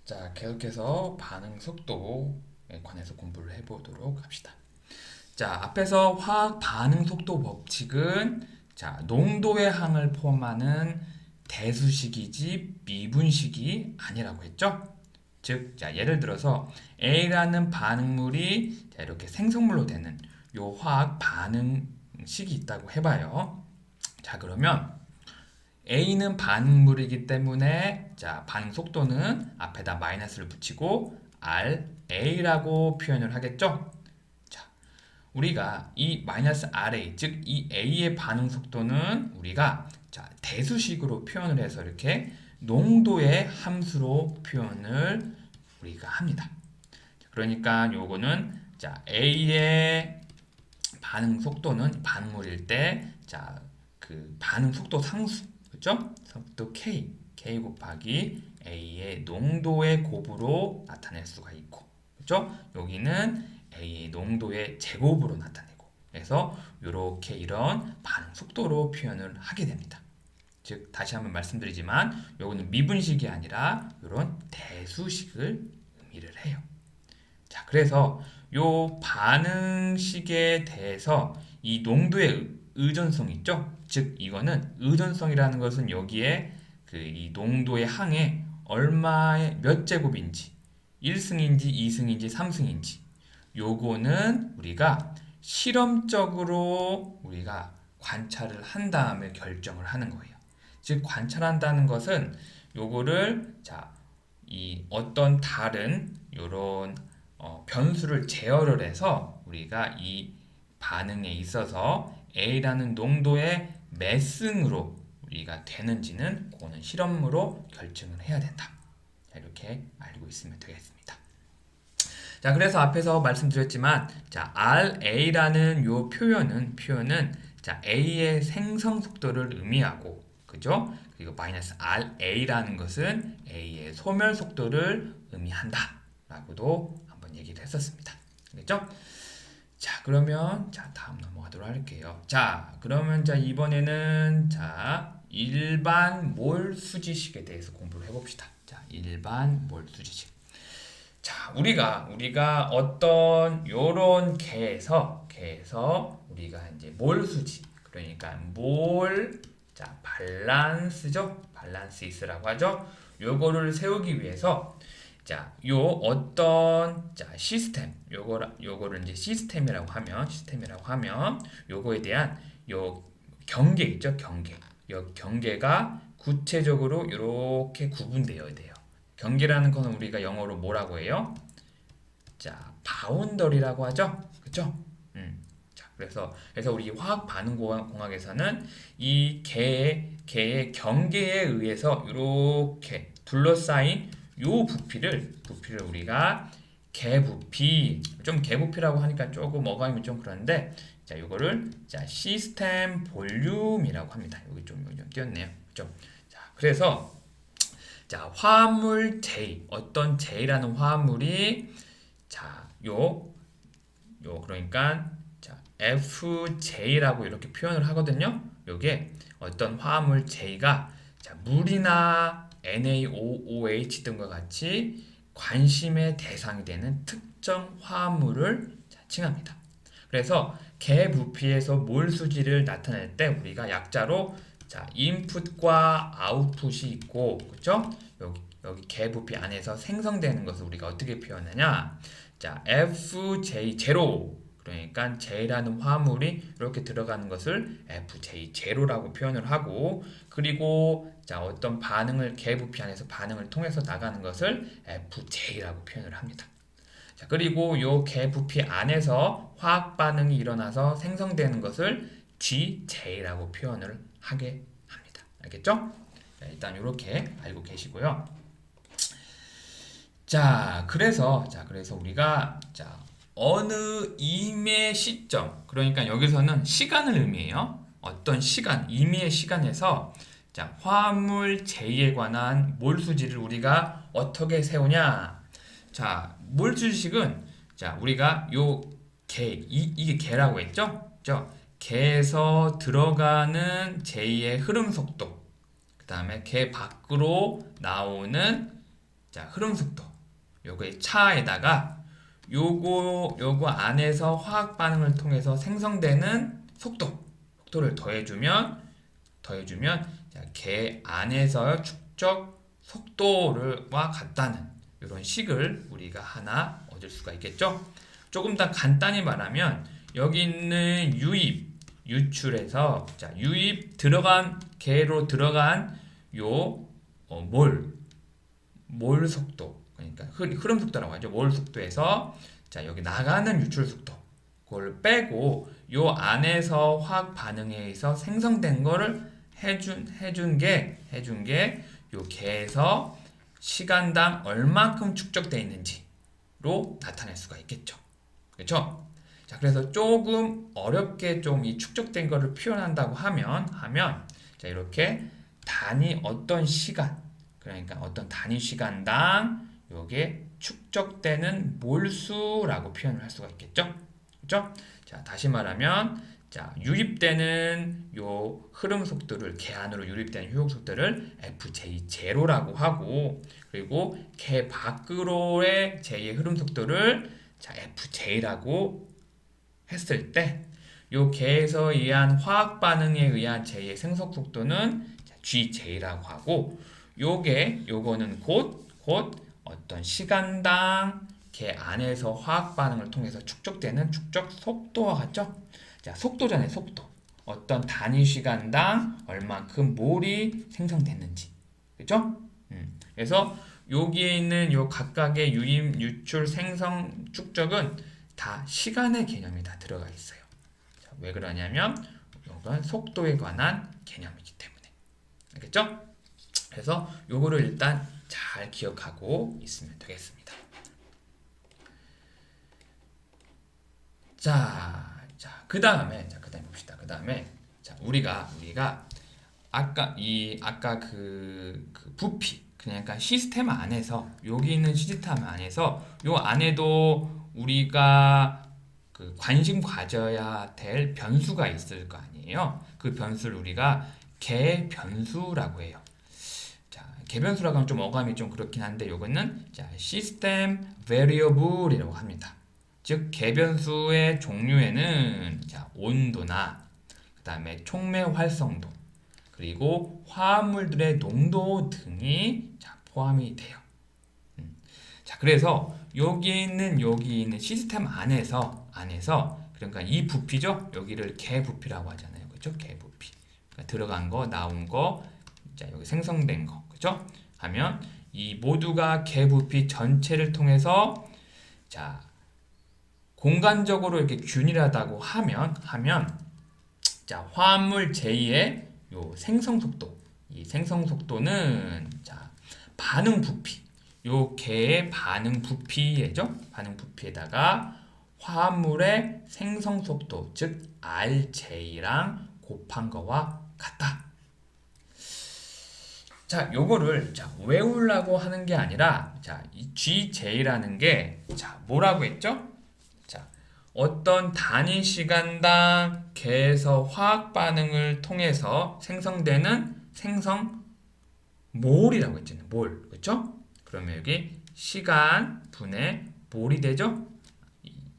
자, 계속해서 반응 속도에 관해서 공부를 해보도록 합시다. 자, 앞에서 화학 반응 속도 법칙은 자, 농도의 항을 포함하는 대수식이지 미분식이 아니라고 했죠? 즉, 자, 예를 들어서 A라는 반응물이 자, 이렇게 생성물로 되는 요 화학 반응식이 있다고 해봐요. 자, 그러면 A는 반응물이기 때문에 자, 반응 속도는 앞에다 마이너스를 붙이고 RA라고 표현을 하겠죠? 자, 우리가 이 마이너스 RA, 즉 이 A의 반응 속도는 우리가 자, 대수식으로 표현을 해서 이렇게 농도의 함수로 표현을 우리가 합니다. 그러니까 요거는 자, A의 반응 속도는 반응물일 때 자, 그 반응 속도 상수 그죠? 속도 K 곱하기 A의 농도의 곱으로 나타낼 수가 있고 그죠? 여기는 A의 농도의 제곱으로 나타내고 그래서 이렇게 이런 반응 속도로 표현을 하게 됩니다. 즉 다시 한번 말씀드리지만 요거는 미분식이 아니라 이런 대수식을 의미를 해요. 자, 그래서 요 반응식에 대해서 이 농도의 의존성 있죠? 즉 이거는 의존성이라는 것은 여기에 그 이 농도의 항에 얼마의 몇 제곱인지 1승인지 2승인지 3승인지 요거는 우리가 실험적으로 우리가 관찰을 한 다음에 결정을 하는 거예요. 즉 관찰한다는 것은 요거를 자, 이 어떤 다른 요런 변수를 제어를 해서 우리가 이 반응에 있어서 A라는 농도의 몇 승으로 우리가 되는지는 그거는 실험으로 결정을 해야 된다. 자, 이렇게 알고 있으면 되겠습니다. 자, 그래서 앞에서 말씀드렸지만 자, RA라는 요 표현은 자, A의 생성 속도를 의미하고 그죠? 그리고 마이너스 RA라는 것은 A의 소멸 속도를 의미한다. 라고도 한번 얘기를 했었습니다. 알겠죠? 자, 그러면 자, 다음 넘어가도록 할게요. 자, 그러면 자, 이번에는 자, 일반 몰 수지식에 대해서 공부를 해봅시다. 자, 일반 몰 수지식. 자, 우리가 어떤 요런 개에서 우리가 이제 몰 수지 그러니까 몰 자, 밸런스죠? 밸런시스라고 하죠. 요거를 세우기 위해서 자, 요 어떤 자, 시스템 요거를 이제 시스템이라고 하면 요거에 대한 요 경계 있죠? 요 경계가 구체적으로 이렇게 구분되어야 돼요. 경계라는 것은 우리가 영어로 뭐라고 해요? 자, 바운더리라고 하죠. 그쵸? 자, 그래서 우리 화학 반응 공학에서는 이 개의 경계에 의해서 이렇게 둘러싸인 요 부피를 우리가 개부피, 좀 개부피라고 하니까 조금 어감이 좀 그런데 자, 요거를 자, 시스템 볼륨이라고 합니다. 여기 좀 띄었네요. 그죠? 자, 그래서 자, 화합물 J, 어떤 J라는 화합물이 자, 그러니까 자, FJ라고 이렇게 표현을 하거든요. 요게 어떤 화합물 J가 자, 물이나 NaOOH 등과 같이 관심의 대상이 되는 특정 화합물을 자, 칭합니다. 그래서 개부피에서 몰 수지를 나타낼 때 우리가 약자로 자, 인풋과 아웃풋이 있고, 그렇죠? 여기 개부피 안에서 생성되는 것을 우리가 어떻게 표현하냐? 자, FJ0 그러니까 J라는 화물이 이렇게 들어가는 것을 FJ0라고 표현을 하고 그리고 자, 어떤 반응을 개부피 안에서 반응을 통해서 나가는 것을 FJ라고 표현을 합니다. 자, 그리고 요 개부피 안에서 화학 반응이 일어나서 생성되는 것을 GJ라고 표현을 하게 합니다. 알겠죠? 자, 일단 이렇게 알고 계시고요. 자, 그래서 우리가 자, 어느 임의 시점, 그러니까 여기서는 시간을 의미해요. 어떤 시간, 임의의 시간에서 자, 화합물 J에 관한 몰수지를 우리가 어떻게 세우냐? 자, 몰수식은 자, 우리가 요 이게 개라고 했죠? 그죠? 개에서 들어가는 J의 흐름 속도, 그 다음에 개 밖으로 나오는 자, 흐름 속도. 요거의 차에다가 요거 안에서 화학 반응을 통해서 생성되는 속도를 더해주면 자, 걔 안에서 축적 속도와 같다는 이런 식을 우리가 하나 얻을 수가 있겠죠. 조금 더 간단히 말하면 여기 있는 유입, 유출에서 자, 유입 들어간 걔로 들어간 요 몰 속도, 그러니까 흐름 속도라고 하죠. 몰 속도에서 자, 여기 나가는 유출 속도 그걸 빼고 요 안에서 화학 반응에 의해서 생성된 거를 해준 게 요 개에서 시간당 얼만큼 축적되어 있는지로 나타낼 수가 있겠죠. 그렇죠? 자, 그래서 조금 어렵게 좀 이 축적된 거를 표현한다고 하면 자, 이렇게 어떤 시간, 그러니까 어떤 단위 시간당 요게 축적되는 몰수라고 표현을 할 수가 있겠죠. 그렇죠? 자, 다시 말하면 자, 유입되는 요 흐름 속도를 개 안으로 유입되는 효용 속도를 FJ0라고 하고, 그리고 개 밖으로의 J의 흐름 속도를 자, FJ라고 했을 때 요 개에서 의한 화학 반응에 의한 J의 생성 속도는 GJ라고 하고, 요거는 곧 어떤 시간당 개 안에서 화학 반응을 통해서 축적되는 축적 속도와 같죠? 자, 속도잖아요, 속도. 어떤 단위 시간당 얼만큼 몰이 생성됐는지. 그죠? 그래서 여기에 있는 요 각각의 유입, 유출, 생성, 축적은 다 시간의 개념이 다 들어가 있어요. 자, 왜 그러냐면 이건 속도에 관한 개념이기 때문에. 알겠죠? 그래서 요거를 일단 잘 기억하고 있으면 되겠습니다. 자, 그 다음에 봅시다. 그 다음에 자, 우리가 아까 그 부피, 그러니까 시스템 안에서 여기 있는 시스템 안에서 요 안에도 우리가 그 관심 가져야 될 변수가 있을 거 아니에요. 그 변수를 우리가 개변수라고 해요. 자, 개변수라고 하면 좀 어감이 좀 그렇긴 한데 요거는 자, 시스템 베리어블이라고 합니다. 즉 개변수의 종류에는 자, 온도나 그 다음에 촉매 활성도 그리고 화합물들의 농도 등이 자, 포함이 돼요. 자, 그래서 여기 있는 시스템 안에서 그러니까 이 부피죠. 여기를 개부피라고 하잖아요. 그렇죠? 개부피. 그러니까 들어간 거, 나온 거, 자, 여기 생성된 거. 그렇죠? 하면 이 모두가 개부피 전체를 통해서 자, 공간적으로 이렇게 균일하다고 하면 자, 화합물 J의 요 생성 속도. 이 생성 속도는 자, 반응 부피. 요 개의 반응 부피죠. 반응 부피에다가 화합물의 생성 속도, 즉 RJ랑 곱한 거와 같다. 자, 요거를 자, 외우려고 하는 게 아니라 자, 이 GJ라는 게 자, 뭐라고 했죠? 자, 어떤 단위 시간당 개에서 화학 반응을 통해서 생성되는 생성몰이라고 했잖아요. 몰. 그렇죠? 그러면 여기 시간 분의 몰이 되죠?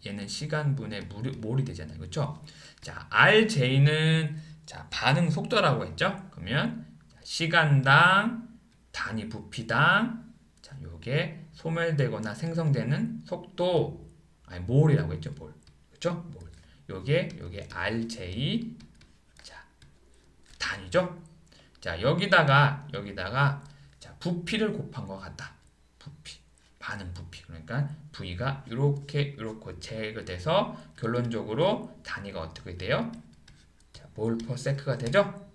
얘는 시간 분의 몰이 되잖아요. 그렇죠? 자, RJ는 자, 반응 속도라고 했죠? 그러면 시간당 단위 부피당 자, 요게 소멸되거나 생성되는 속도 아니 몰이라고 했죠. 몰. 그렇죠? 몰. 요게 RJ 자, 단위죠? 자, 여기다가 자, 부피를 곱한 것 같다. 부피. 반응 부피. 그러니까 V가 이렇게 제거돼서 결론적으로 단위가 어떻게 돼요? 자, 몰 퍼 세크가 되죠?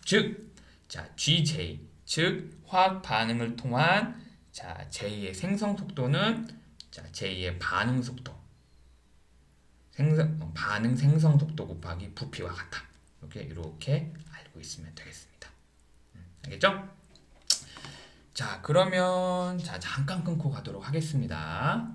즉 자, GJ, 즉 화학 반응을 통한 자, J의 생성 속도는 자, J의 반응 속도, 반응 생성 속도 곱하기 부피와 같다. 이렇게 알고 있으면 되겠습니다. 알겠죠? 자, 그러면 자, 잠깐 끊고 가도록 하겠습니다.